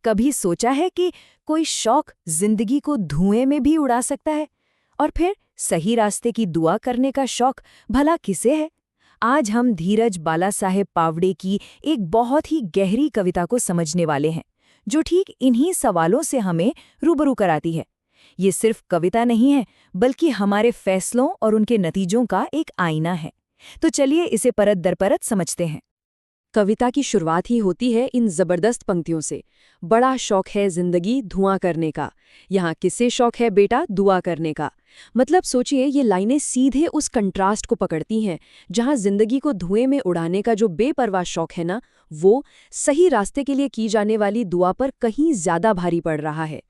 कभी सोचा है कि कोई शौक जिंदगी को धुएं में भी उड़ा सकता है? और फिर सही रास्ते की दुआ करने का शौक भला किसे है? आज हम धीरज बालासाहेब पावड़े की एक बहुत ही गहरी कविता को समझने वाले हैं, जो ठीक इन्हीं सवालों से हमें रूबरू कराती है। ये सिर्फ कविता नहीं है, बल्कि हमारे फैसलों और उनके नतीजों का एक आईना है। तो चलिए इसे परत दर परत समझते हैं। कविता की शुरुआत ही होती है इन जबरदस्त पंक्तियों से। बड़ा शौक है जिंदगी धुआं करने का, यहाँ किसे शौक है बेटा दुआ करने का। मतलब सोचिए, ये लाइनें सीधे उस कंट्रास्ट को पकड़ती हैं, जहाँ जिंदगी को धुएं में उड़ाने का जो बेपरवाह शौक है ना, वो सही रास्ते के लिए की जाने वाली दुआ पर कहीं ज्यादा भारी पड़ रहा है।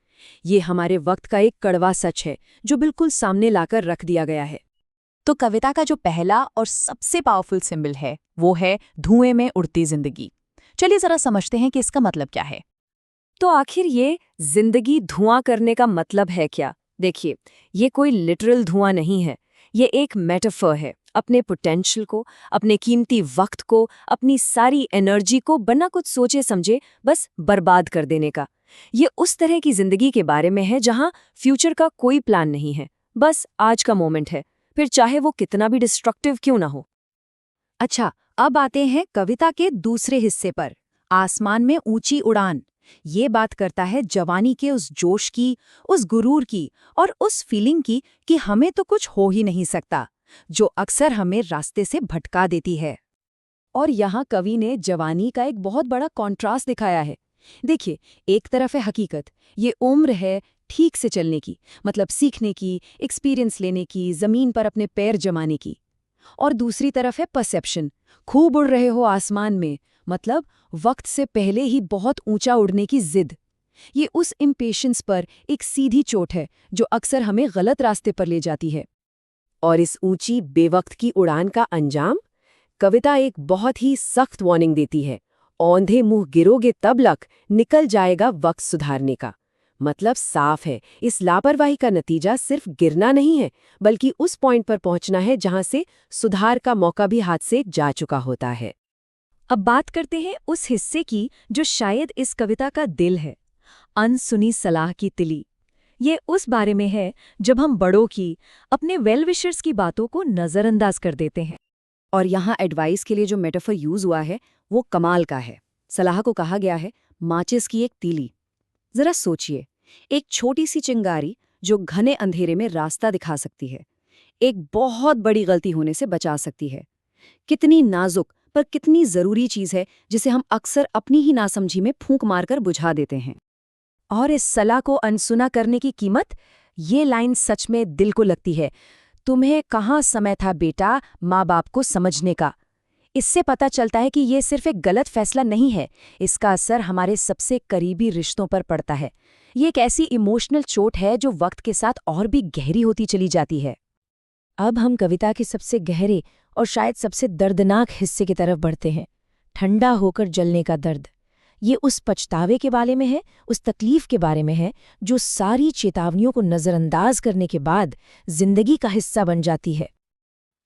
ये हमारे वक्त का एक कड़वा सच है, जो बिल्कुल सामने लाकर रख दिया गया है। तो कविता का जो पहला और सबसे पावरफुल सिंबल है, वो है धुएं में उड़ती जिंदगी। चलिए जरा समझते हैं कि इसका मतलब क्या है। तो आखिर ये जिंदगी धुआं करने का मतलब है क्या? देखिए, ये कोई लिटरल धुआं नहीं है, ये एक मेटाफर है। अपने पोटेंशियल को, अपने कीमती वक्त को, अपनी सारी एनर्जी को बिना कुछ सोचे समझे बस बर्बाद कर देने का। ये उस तरह की जिंदगी के बारे में है जहां फ्यूचर का कोई प्लान नहीं है, बस आज का मोमेंट है, फिर चाहे वो कितना भी डिस्ट्रक्टिव क्यों ना हो। अच्छा, अब आते हैं कविता के दूसरे हिस्से पर, आसमान में ऊंची उड़ान। ये बात करता है जवानी के उस जोश की, उस गुरूर की और उस फीलिंग की कि हमें तो कुछ हो ही नहीं सकता, जो अक्सर हमें रास्ते से भटका देती है। और यहाँ कवि ने जवानी का एक बहुत बड़ा कॉन्ट्रास्ट दिखाया है। देखिए, एक तरफ है हकीकत, ये उम्र है ठीक से चलने की, मतलब सीखने की, एक्सपीरियंस लेने की, जमीन पर अपने पैर जमाने की। और दूसरी तरफ है परसेप्शन, खूब उड़ रहे हो आसमान में, मतलब वक्त से पहले ही बहुत ऊंचा उड़ने की जिद। ये उस इम्पेशेंस पर एक सीधी चोट है जो अक्सर हमें गलत रास्ते पर ले जाती है। और इस ऊंची बेवक्त की उड़ान का अंजाम? कविता एक बहुत ही सख्त वार्निंग देती है। औंधे मुंह गिरोगे तब लक निकल जाएगा वक्त सुधारने का। मतलब साफ है, इस लापरवाही का नतीजा सिर्फ गिरना नहीं है, बल्कि उस पॉइंट पर पहुंचना है जहां से सुधार का मौका भी हाथ से जा चुका होता है। अब बात करते हैं उस हिस्से की जो शायद इस कविता का दिल है, अनसुनी सलाह की तिली। ये उस बारे में है जब हम बड़ों की, अपने वेल विशर्स की बातों को नज़रअंदाज कर देते हैं। और यहाँ एडवाइस के लिए जो मेटाफर यूज हुआ है वो कमाल का है। सलाह को कहा गया है माचिस की एक तीली। जरा सोचिए, एक छोटी सी चिंगारी जो घने अंधेरे में रास्ता दिखा सकती है, एक बहुत बड़ी गलती होने से बचा सकती है। कितनी नाजुक पर कितनी जरूरी चीज है, जिसे हम अक्सर अपनी ही नासमझी में फूंक मारकर बुझा देते हैं। और इस सलाह को अनसुना करने की कीमत, ये लाइन सच में दिल को लगती है। तुम्हें कहाँ समय था बेटा माँ बाप को समझने का। इससे पता चलता है कि ये सिर्फ एक गलत फैसला नहीं है, इसका असर हमारे सबसे करीबी रिश्तों पर पड़ता है। ये एक ऐसी इमोशनल चोट है जो वक्त के साथ और भी गहरी होती चली जाती है। अब हम कविता के सबसे गहरे और शायद सबसे दर्दनाक हिस्से की तरफ बढ़ते हैं, ठंडा होकर जलने का दर्द। ये उस पछतावे के बारे में है, उस तकलीफ के बारे में है जो सारी चेतावनियों को नज़रअंदाज करने के बाद जिंदगी का हिस्सा बन जाती है।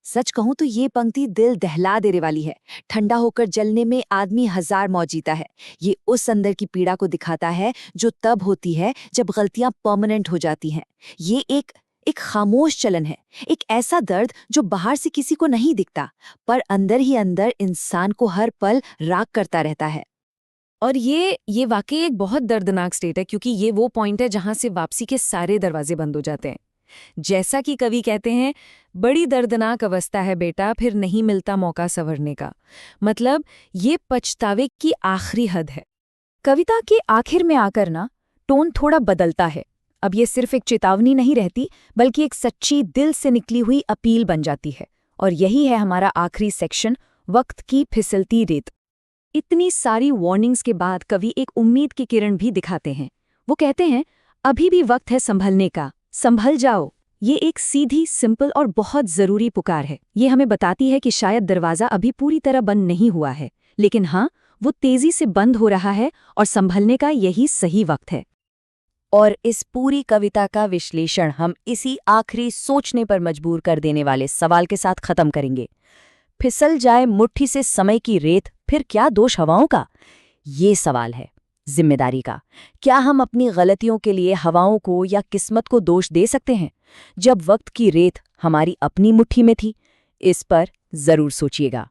सच कहूं तो ये पंक्ति दिल दहला देने वाली है। ठंडा होकर जलने में आदमी हजार मौत जीता है। ये उस अंदर की पीड़ा को दिखाता है जो तब होती है जब गलतियां परमानेंट हो जाती हैं। ये एक खामोश चलन है, एक ऐसा दर्द जो बाहर से किसी को नहीं दिखता, पर अंदर ही अंदर इंसान को हर पल राग करता रहता है। और ये वाकई एक बहुत दर्दनाक स्टेट है, क्योंकि ये वो पॉइंट है जहां से वापसी के सारे दरवाजे बंद हो जाते हैं। जैसा कि कवि कहते हैं, बड़ी दर्दनाक अवस्था है बेटा, फिर नहीं मिलता मौका संवरने का। मतलब ये पछतावे की आखिरी हद है। कविता के आखिर में आकर ना टोन थोड़ा बदलता है। अब ये सिर्फ एक चेतावनी नहीं रहती, बल्कि एक सच्ची दिल से निकली हुई अपील बन जाती है। और यही है हमारा आखिरी सेक्शन, वक्त की फिसलती रेत। इतनी सारी वार्निंग्स के बाद कवि एक उम्मीद की किरण भी दिखाते हैं। वो कहते हैं, अभी भी वक्त है संभलने का, संभल जाओ। ये एक सीधी, सिंपल और बहुत जरूरी पुकार है। ये हमें बताती है कि शायद दरवाजा अभी पूरी तरह बंद नहीं हुआ है, लेकिन हाँ, वो तेजी से बंद हो रहा है और संभलने का यही सही वक्त है। और इस पूरी कविता का विश्लेषण हम इसी आखिरी सोचने पर मजबूर कर देने वाले सवाल के साथ खत्म करेंगे। फिसल जाए मुट्ठी से समय की रेत, फिर क्या दोष हवाओं का? ये सवाल है। जिम्मेदारी का। क्या हम अपनी गलतियों के लिए हवाओं को या किस्मत को दोष दे सकते हैं, जब वक्त की रेत हमारी अपनी मुट्ठी में थी? इस पर जरूर सोचिएगा।